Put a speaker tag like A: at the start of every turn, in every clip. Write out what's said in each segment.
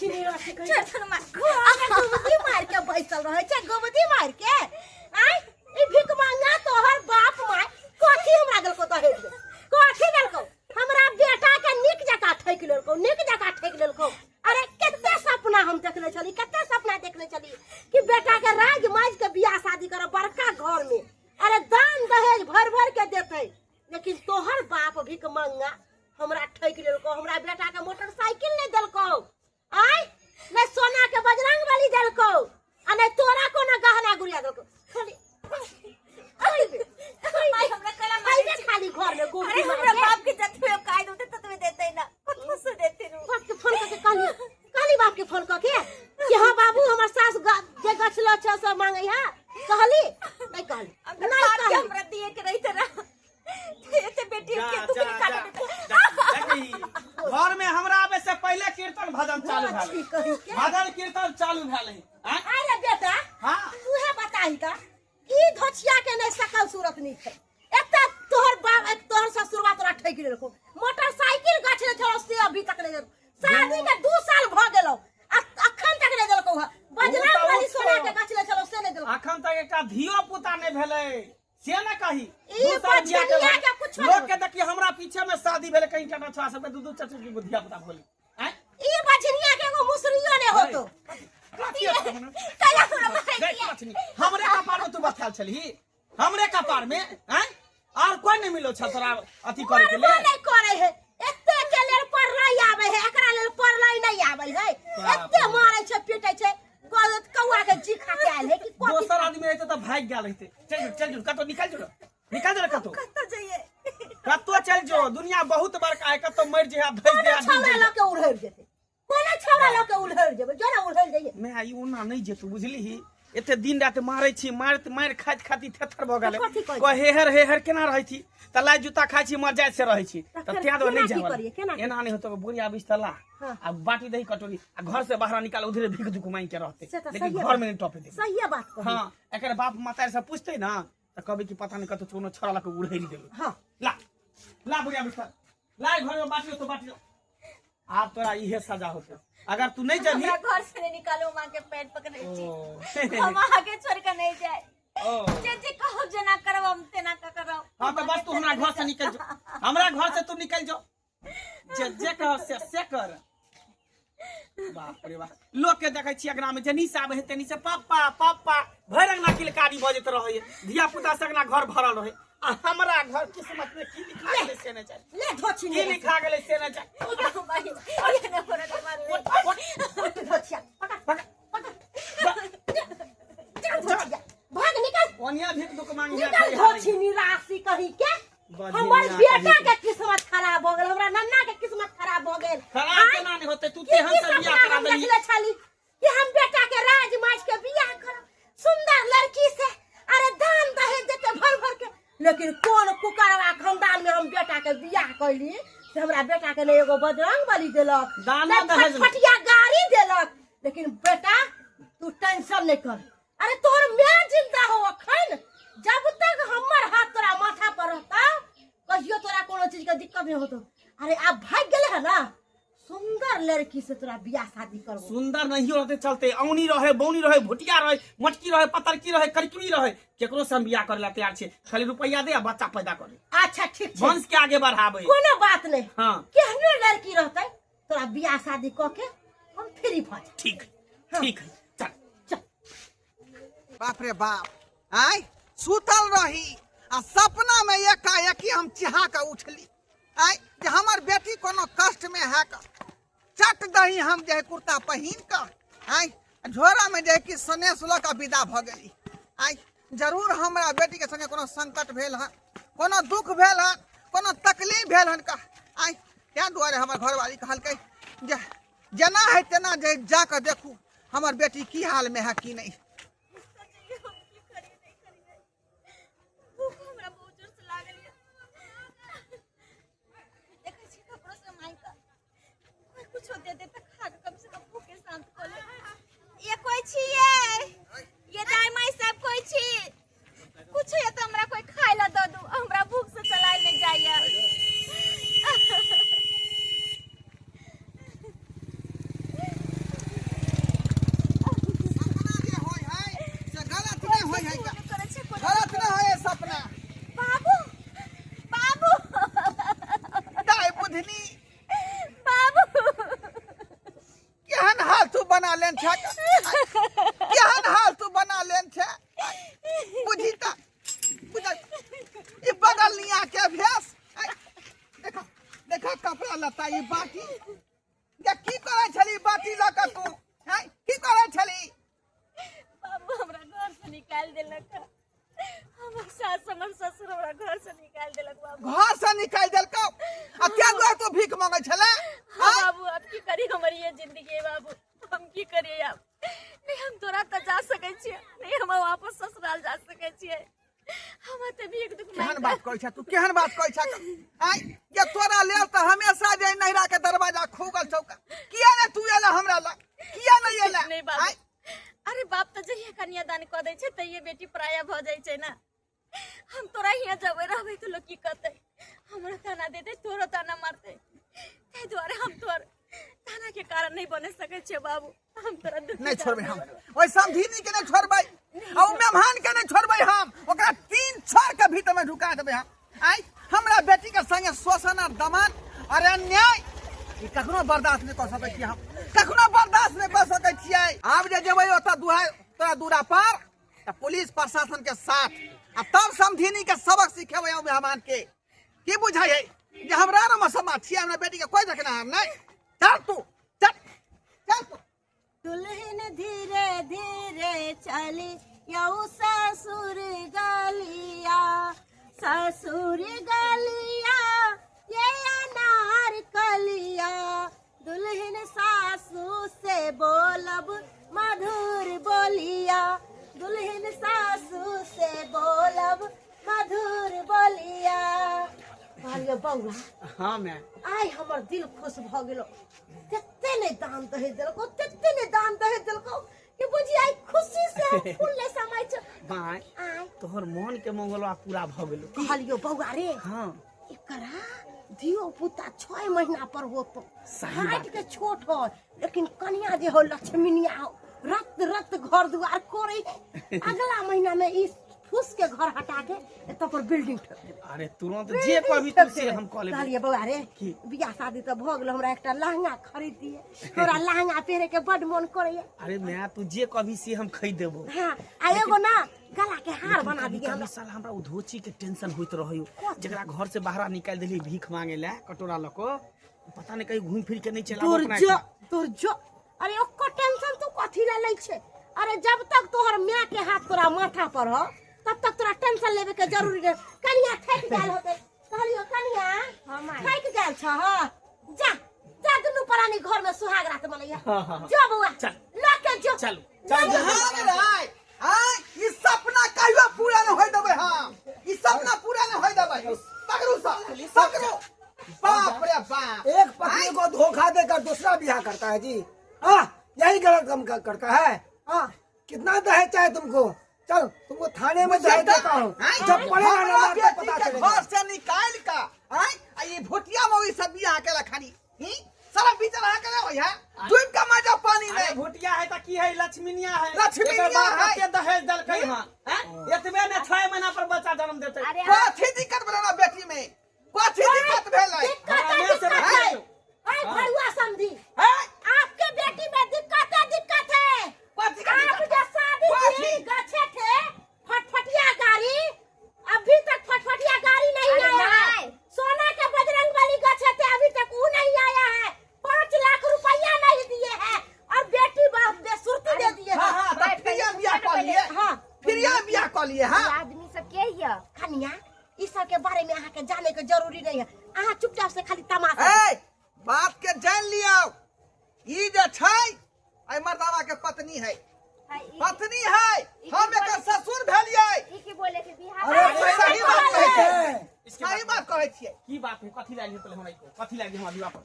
A: छिनी राखी छोड़ छोड़ मार गोबदी मार के बैसल रहे छै गोबदी मार के आई ई भिख मांगा तोहर बाप माय कथि हमरा गल को दहेज दे कथि देलको हमरा बेटा के निक जका ठेक लेलको अरे कते सपना हम देखले छली कते सपना देखले छली कि बेटा के राज माज के बियाह शादी करे बड़का घर में अरे दान दहेज भर भर के देते लेकिन तोहर बाप भिख मांगा हमरा ठेक लेलको हमरा बेटा के मोटरसाइकिल नहीं देलको आय ने सोना के बजरंग बली देलको आ ने तोरा कोनो गहना गुड़िया देलको खाली भाई हमरा कला मारे खाली घर में गोबी अरे हमरा बाप के जत पे काई देते त तुम्हें देते ना कुछ देते नु बाप के फोन करके कहली बाप के फोन करके कि हां बाबू हमर सास जे गछलो छ से मांगै है कहली नहीं कहली नहीं हमरा दिए के रही तरह एते बेटी के तू भी काट
B: घर में हमरा आवे से पहले कीर्तन भजन चालू भेल भजन कीर्तन चालू भेल
A: अरे बेटा हां तूहे बताई त ई धोछिया के नहीं सकल सूरत नहीं है एते तोहर बाप तोहर ससुरवा तोरा ठेक लेलको मोटरसाइकिल गछले छलो से अभी तक नहीं शादी के 2 साल भ गेलो अखन तक नहीं देलको बजरंग बली सोना के गछले छलो से नहीं देलको
B: अखन तक एकटा धियो पुता नहीं भेलै से न कही लोग के देखिए हमरा पीछे में शादी भेले कहीं टना छा सब दू दू चाचा के धिया पुता बोली हैं
A: ई बछनिया के एगो मुसरियो ने होतो
B: हमरे कपार में तू बथाल छली हमरे कपार में हैं और कोई नहीं मिलो छ तोरा अथी करे के लिए
A: नहीं करे है एते के लेल पढ़लाई आवे है एकरा लेल पढ़लाई नहीं आवे है एते मारे छ पीटे छ कौआ के जी खा के आले कि
B: दोसर आदमी रहते त भाग गेल रहते चल कतो निकल कतो
A: कतो जाइए
B: कतो चल जो दुनिया बहुत बड़का है कतो मर जे धइस दे आदमी
A: छौरा लोग के उड़हर जेते कोना छौरा लोग के उड़हर जेबे जो ना उड़हर जाइए
B: मैं आई ओना नहीं जेतू बुझली ही एते दिन रात मारै छी मार खात खाती थेथर भ गेले को हेहर केना रहै छी तला जूता खाइ छी मर जाय से रहै छी त त्या दो नहीं जावल एना नहीं होतो बुढ़िया बिस्तला आ बाटी दही कटोरी आ घर से बाहर निकाल उधरे भीख दुकुमाई के रहते लेकिन घर में नहीं टपे दे
A: सही बात कह
B: हां एकर बाप माता से पूछते ना त कभी की पता नहीं कतो कोनो छोरा ला के उड़हेली देलो
A: हां
B: ला बुढ़िया बिस्तर ला घर में बाटी तो बाटी आप तोरा इहे सजा होते अगर तू नहीं जाबी
A: घर से नहीं निकालो मां के पेट पकड़े छी हम आगे छोड़ के नहीं जाए जे कहो जना करब हम तेना का करब
B: हां तो बस तू हमरा घर से निकल जा हमरा घर से तू निकल जा जे कहो से कर बाप रे बाप लोग के देखै छी अगना में जनी से आबे है तनी से पापा भरंगना किलकारी बजत रहै धिया पुता सगना घर भरल रहै हमरा घर किस्मत में की लिखा गेलै से न जाय
A: ले धोछी
B: की लिखा गेलै से न जाय
A: ये ने फोड़ के मार धोछिया भाग निकल
B: ओनिया भीख दुख मांगी
A: निकल धोछी निराशी कही के हमर बेटा के किस्मत खराब हो गेल हमरा नन्ना के किस्मत खराब हो गेल
B: खराब केना नहीं होते तू तेहन से बियाह करा देली
A: छली कि हम बेटा के राज माज के बियाह करब सुंदर लड़की से अरे दान दहेज देते भर भर के लेकिन कौन कुकरवा खानदान में हम बेटा के बियाह कैली से हमरा बेटा के ने एगो बजरंग बली देलक
B: दाना दहेज
A: फटिया गाड़ी देलक लेकिन बेटा तू टेंशन नहीं कर अरे तोर मैं जिंदा हो अखन जब तक हमर हाथ तोरा माथा पर रहता कहियो तोरा कोनो चीज के दिक्कत नहीं होतो अरे आप भाग गेले है ना सुंदर लड़की से तोरा बियाह शादी करबो
B: सुंदर नहीं होते चलते औनी रहे बौनी रहे भुटिया रहे मटकी रहे पतरकी रहे करकी रहे केकरो से हम बियाह करे ला तैयार छे खाली रुपया दे आ बच्चा पैदा करे
A: अच्छा ठीक छे
B: वंश के आगे बढ़ाबे
A: कोनो बात नहीं
B: हां
A: केहनो लड़की रहते तोरा बियाह शादी क के हम फ्री भ
B: ठीक ठीक चल
C: बाप रे बाप आय सुतल रही आ सपना में एकाएक हम चिहा के उठली आय जे हमर बेटी कोनो कष्ट में है का चट दही हम जे कुर्ता पहिन का आय झोरा में जे कि सनेश ल का विदा भ गेली आय जरूर हमरा बेटी के संगे कोनो संकट भेल है कोनो दुख भेल है कोनो तकलीफ भेल हन का आय त्या दुआरे हमर घरवाली कहलकै जे जना है तना जे जाके देखू हमर बेटी की हाल में है की नहीं
A: कुछ दे दे तक खा कम से कम भूखे शांत कर ले ये कोई छिए ये दाई माई सब कोई छी कुछ है तो हमरा कोई खाए ला दो दू हमरा भूख से चलाए नहीं जाइए
C: केहन हाल तू बना लेन छे केहन हाल तू बना लेन छे बुझी त बुझा ई बगल निया के भेस देखा देखा कपड़ा लता ई बाटी ये की करे छली बाटी ल के तू हैं की करे छली
A: बाबू हमरा घर से निकाल देलक हमर सास हमर ससुर हमरा घर से निकाल देलक बाबू
C: घर से निकाल देलको आ क्या दुआ तू भीख मांगे छले
A: हाँ बाबू अब की करी हमारी ये जिंदगी है बाबू हम की करिए अब नहीं हम तोरा त जा सकै छियै नहीं हम वापस ससुराल जा सकै छियै हम त भी एक दुख
C: केहन बात कहै छ तू केहन बात कहै छ आई ये तोरा लेल त हमेशा जे नहिरा के दरवाजा खुगल छौका किया ने तू एला हमरा ला किया नहीं एला
A: नहीं बाबू अरे बाप त जहिया कन्यादान क दै छै त ये बेटी पराया भ जाइ छै ना हम तोरा हिया जबै रहबै त लोग की कहतै हमरा ताना दे दे तोरो ताना मारतै तै दुआरे हम तोर ताना के कारण नहीं बने सकै छै बाबू हम तोरा दुख
C: नहीं छोड़बै हम ओइ समझीनी के नहीं छोड़बै आ उ मेहमान के नहीं छोड़बै हम ओकरा 3 छर के भीतर में ढुका देबै हम आई हमरा बेटी के संगे शोषण और दमन और अन्याय ई कखनो बर्दाश्त नहीं कर सकै छी हम कखनो बर्दाश्त नहीं कर सकै छियै आब जे जेबै ओतऽ दुहाई तोरा दूरा पर त पुलिस प्रशासन के साथ आ तब समझीनी के सबक सिखेबै हम मेहमान के की बुझाई है जे हमरा न मसमा छियै हमरा बेटी के कोई देखना हम नहीं चल तू चल तू
A: दुल्हन धीरे धीरे चली यौ ससुर गलिया ये अनार कलिया दुल्हन सासू से बोलब मधुर बोलिया दुल्हन सासू से बोलब मधुर बोलिया कहलियो बौआ
B: हाँ मैं
A: आइ हमर दिल खुश भ गेलो तत्ते ने दान दहेज देलको कि बुझी आई खुशी से फूल ले समाय छ
B: बाय
A: आइ
B: तोहर मन के मंगलवा पूरा भ गेलो
A: कहलियो बौआ रे
B: हाँ
A: एकरा दियो पुता 6 महीना पर होतो
B: सही
A: हाइट के छोट हो लेकिन कन्या जे हो लक्ष्मीनिया हो रक्त रक्त घर दुआर कोरे अगला महीना में इस फूस के घर हटा के एत पर बिल्डिंग ठोक दे
B: अरे तुरंत जे कहबी तू से हम कह लेबे
A: कहलिए बौआ रे बियाह शादी त भ गेल हमरा एकटा लहंगा खरीद दिए हमरा लहंगा पहिरे के बड मन करैया
B: अरे मैं तू जे कहबी से हम खरीद देबो
A: हां आ एगो ना गला के हार बना दिए
B: हम साल हमरा उधोची के टेंशन होइत रहयो जकरा घर से बाहर निकाल देली भीख मांगे ला कटोरा लको पता नहीं कहीं घूम फिर के नहीं चलाबो अपना
A: तोर जो अरे ओको टेंशन तू कथी ला लै छे अरे जब तक तोहर मां के हाथ तोरा माथा पर हो तब तक तोरा टेंशन लेवे के जरूरी नहीं कनिया थक गेल होते कहलियो कनिया थक गेल छ ह जा जा दुनु परानी घर में सुहाग रात मनैया जो बउआ
B: चल
A: लेके जो
B: चल
C: हाय हाय ई सपना कहियो पूरा न होय देबै हम ई सपना पूरा न होय देबै पकड़ू बाप रे बाप
D: एक पत्नी को धोखा देकर दूसरा ब्याह करता है जी हाँ यही गलत काम करता है हाँ कितना दहेज चाहिए तुमको चल तुमको थाने में दहेज देता हूँ जब पड़ेगा ना मार के पता चलेगा
C: घर से निकाल का आई ये भुटिया में ई सब बियाह के रखानी सारा भीतर आ के होय है डूब का मजा पानी में
B: अरे भुटिया है त की है लक्ष्मीनिया है
C: लक्ष्मीनिया
B: एकर बाप
C: है।
B: के दहेज दलकै हां एतबे ने 6 महीना पर बच्चा जन्म देतै
C: कथी दिक्कत बना बेटी में कथी दिक्कत भेलै
A: दिक्कत है ओए भरुआ समझी आपके बेटी में दिक्कत है
C: कथी का
A: आप
C: दिक्कत
A: जो शादी की गछे थे फटफटिया गाड़ी अभी तक फटफटिया गाड़ी नहीं आया है सोना के बजरंग बली गछे थे अभी तक वो नहीं आया है 5 लाख रुपया नहीं दिए हैं और बेटी बेसुरती दे दिए
C: हां हां तो फिर ये बियाह कर लिए
A: हां
C: फिर ये बियाह कर लिए हां
A: आदमी सब के हिया कन्या इस सब के बारे में अहाँ के जाने के जरूरी नहीं है अहाँ चुपचाप से खाली तमाशा
C: ए बात के जान लियो ई जे छै आई मर्दावा के पत्नी है हम एकर ससुर भेलियै
A: ई की बोले के बिहार
D: अरे
C: सही बात कहै छै
B: इसके
C: सही बात कहै छियै
B: की बात है कथी लागी पहले हमरा को कथी लागी हम विवाह पर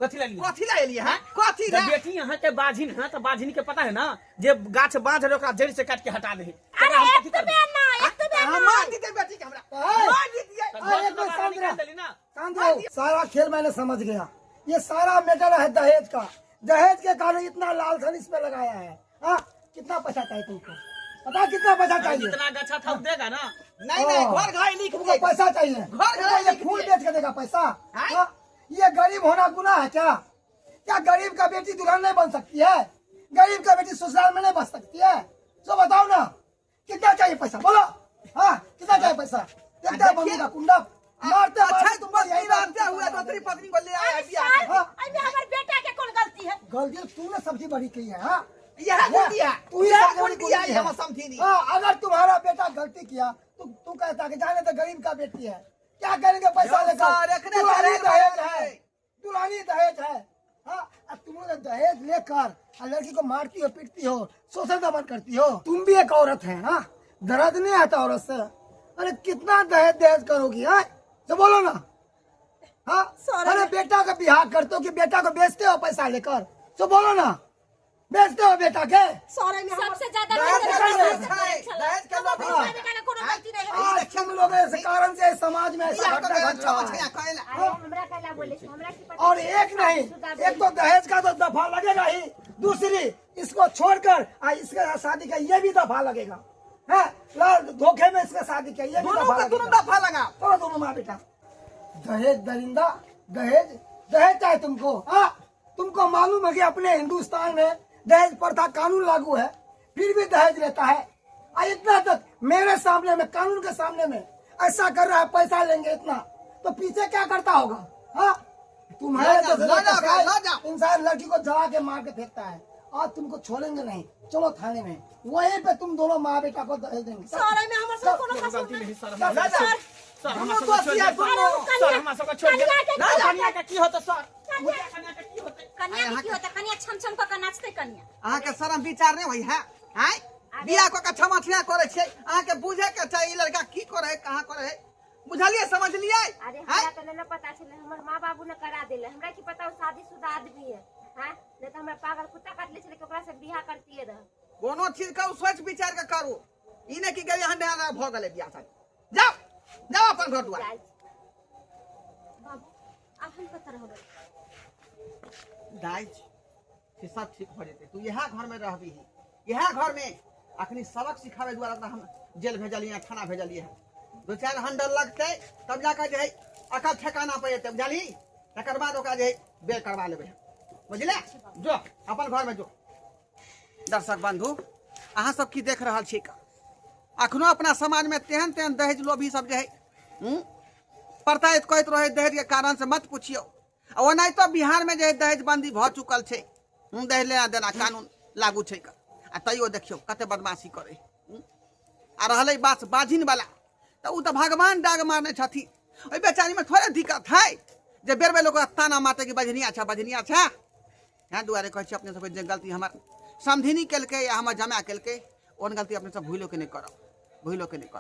B: कथी लागी
C: कथी ला एलियै हैं कथी ला
B: जब बेटी यहाँ के बाझिन है तो बाझिन के पता है ना जे गाछ बांध रहे ओकरा जड़ से काट के हटा दे
A: अरे एतबे ना
C: हम मान दीते बेटी के हमरा मान दीजिए
D: अरे कोई शांत रह
B: देली ना
D: शांत रहो सारा खेल मैंने समझ गया ये सारा मैटर है दहेज का दहेज के कारण इतना लालसन इस पे लगाया है हाँ कितना पैसा चाहिए तुमको पता कितना पैसा चाहिए
B: जितना गच्छा था वो देगा ना
C: नहीं नहीं घर घर लिख
D: तुमको
C: दे
D: पैसा चाहिए
C: घर
D: ये फूल बेच के देगा पैसा हाँ? ये गरीब होना गुनाह है क्या क्या गरीब का बेटी दुल्हन नहीं बन सकती है? गरीब का बेटी ससुराल में नहीं बच सकती है? तो बताओ ना, कितना चाहिए पैसा बोलो। हाँ, कितना चाहिए पैसा? कितना
C: देखिए,
D: बनेगा कुंडा मारते
C: अच्छा
D: मारते
C: तुमको यही मानते हुए
D: बात
C: दूसरी पत्नी को ले आया बिया
A: सर,
C: कर।
D: हाँ।
A: अइमे हमर बेटा के कौन गलती है?
D: गलती तूने सब्जी बड़ी की है। हाँ,
C: यह गुंडिया
D: तू ही
C: यह
D: सबसे बड़ी
C: गुंडिया
D: गुंडी
C: ये
D: है।
C: हम समझी नहीं।
D: हाँ, अगर तुम्हारा बेटा गलती किया तो तू कहता कि जाने तो गरीब का बेटी है, क्या करेंगे पैसा
C: जो
D: लेकर?
C: सारे रखने
D: दुल्हनी
C: वाले
D: दहेज
C: हैं।
D: है, दुल्हनी दहेज है। हाँ, अब तुम लोग दहेज लेकर और लड़की को मारती हो, पीटती हो, शोषण दमन करती हो। तुम भी एक औरत है। हाँ, दर्द नहीं आता औरत से? अरे कितना दहेज दहेज करोगी? हाँ, तो बोलो ना। हाँ,
A: सॉरी।
D: अरे बेटा का बिहार करते हो कि बेटा को बेचते हो पैसा लेकर? तो बोलो ना, बेचते हो बेटा के?
A: सॉरी में हमर
E: सबसे ज्यादा
C: दहेज
E: गलती
C: का
E: है।
C: लोभ है, दहेज का लोभ
A: हमर
C: है।
A: बेटा के कोनो गलती नहीं है।
D: आज तुम लोग ऐसे कारण से समाज में ऐसा
C: बिया को
D: घटना
C: गया
D: घट रहा है।
C: चमचया कहला।
E: अरे हमरा कहला बोले छी, हमरा की पता।
D: और एक नहीं, एक तो दहेज का तो दफा लगेगा ही, दूसरी इसको छोड़कर इसके साथ शादी का ये भी दफा लगेगा है। धोखे में इसका शादी किया ये भी
C: दोनों
D: दफा
C: का दोनों
D: लगेगा।
C: दफा लगा।
D: चलो दोनों माँ बेटा। दहेज दरिंदा, दहेज दहेज चाहे तुमको। हाँ, तुमको मालूम है कि अपने हिंदुस्तान में दहेज प्रथा कानून लागू है, फिर भी दहेज लेता है। और इतना तक मेरे सामने में, कानून के सामने में ऐसा कर रहा है, पैसा लेंगे इतना, तो पीछे क्या करता होगा? हाँ, तुम्हारे
C: ला जाओ।
D: इंसान लड़की को जला के मार के फेंकता है, और तुमको छोड़ेंगे नहीं। चलो थाने में, वहीं पे तुम दोनों माँ बेटा को दहेज देंगे।
A: सॉरी में हमर से कोनो कसूर
B: गलती
A: नहीं।
B: नहीं सर।
C: ला जाओ।
B: सर
C: दोनों
B: हमरा
C: को
B: सब छोड़
C: सिया
B: दे।
C: दोनों।
B: सर हमरा सब छोड़ दे।
A: कन्या के-
B: कन्या के की होता सर? मुझे कन्या के की होता?
E: कन्या के की होता? कन्या छम छम क के नाचते कन्या।
C: अहाँ के शर्म विचार नहीं होई है? हैं? बिया को का छमछिया करे छे, अहाँ के बुझे के चाहिए लड़का की करे, कहां करे है, बुझलिए, समझलिए?
E: अरे
C: हैं?
E: हमरा तो न पता छले, हमर माँ बाबू ने करा देले। हमरा की पता वो शादीशुदा आदमी है। हां, नहीं तो हमरा पागल कुत्ता काट ले छले कि ओकरा से बियाह करतिए रह।
C: कोनो चीज का सोच विचार के करू। इने की गली हंडे भ गले बिया शादी। जाओ जाओ अपन घर दुआर।
E: जाय बाबू अब हम कत रहबे?
C: दाइज से सब ठीक हो जेते। तू यह घर में रहबी ही, यह घर में अखनी सबक सिखावे द्वारा तो हम जेल भेजलिए, थाना भेजलिए है। दो चार हंडल लगते तब जाकर जे है अकल ठेकाना पे जेते, बुझली? तकर बाद ओकरा जे है बेल करवा लेबे, बुझले? जो अपन घर में जो। दर्शक बंधु, अहाँ सब की देख रहल छी? अखनो अपना समाज में तेहन तेहन दहेज लोभी सब जे है प्रताड़ित कहत रहे दहेज के कारण से मत पूछियो। ओनाहि तो बिहार में जे दहेज बंदी भ चुकल छै, दहेज लेना देना कानून लागू छै, आ तैयो देखियो कते बदमाशी करे। आ रहलै बात बाजिन वाला, तो उ तो भगवान डाग मारने छथि। ओइ बेचारी में थोड़े दिक्कत है जे बेर बेर लोग ताना मारते कि बजनिया छा, बजनिया छा। हैं दुआरे कहै छी अपने सब जे गलती हमर समधिनी केलकै या हमर जमाय केलकै, ओन गलती अपने सब भूलो के नहीं करब, भूलो के नहीं करब।